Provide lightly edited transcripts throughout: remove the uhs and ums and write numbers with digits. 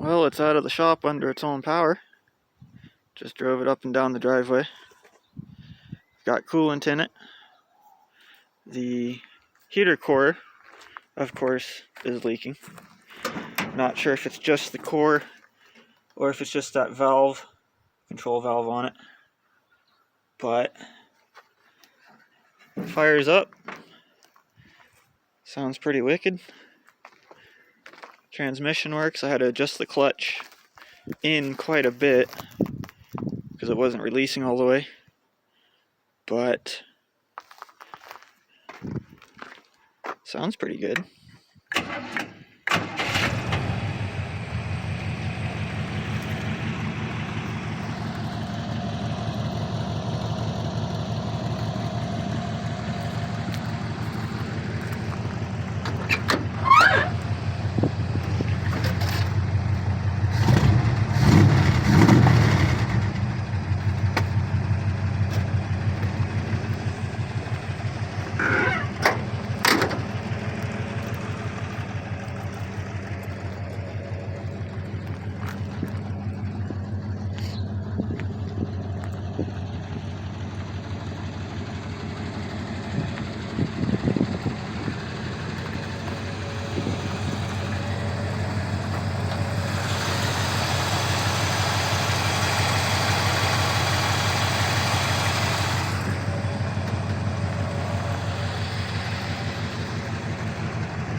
Well, it's out of the shop under its own power. Just drove it up and down the driveway. Got coolant in it. The heater core, of course, is leaking. Not sure if it's just the core or if it's just that valve, control valve on it. But fires up. Sounds pretty wicked. Transmission works. I had to adjust the clutch in quite a bit because it wasn't releasing all the way. But sounds pretty good.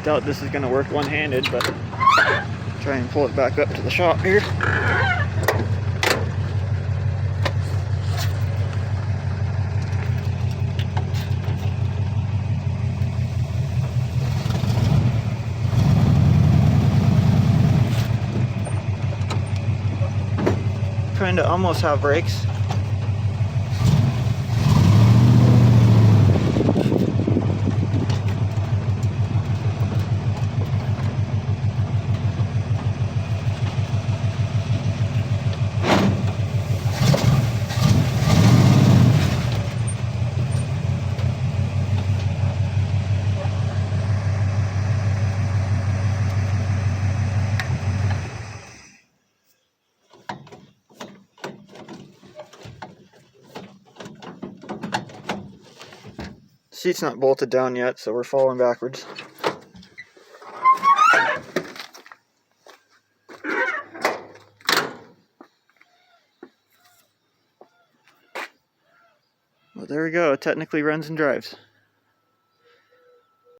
Doubt this is going to work one-handed, but try and pull it back up to the shop here. Trying to almost have brakes. Seat's not bolted down yet, so we're falling backwards. Well, there we go. It technically runs and drives.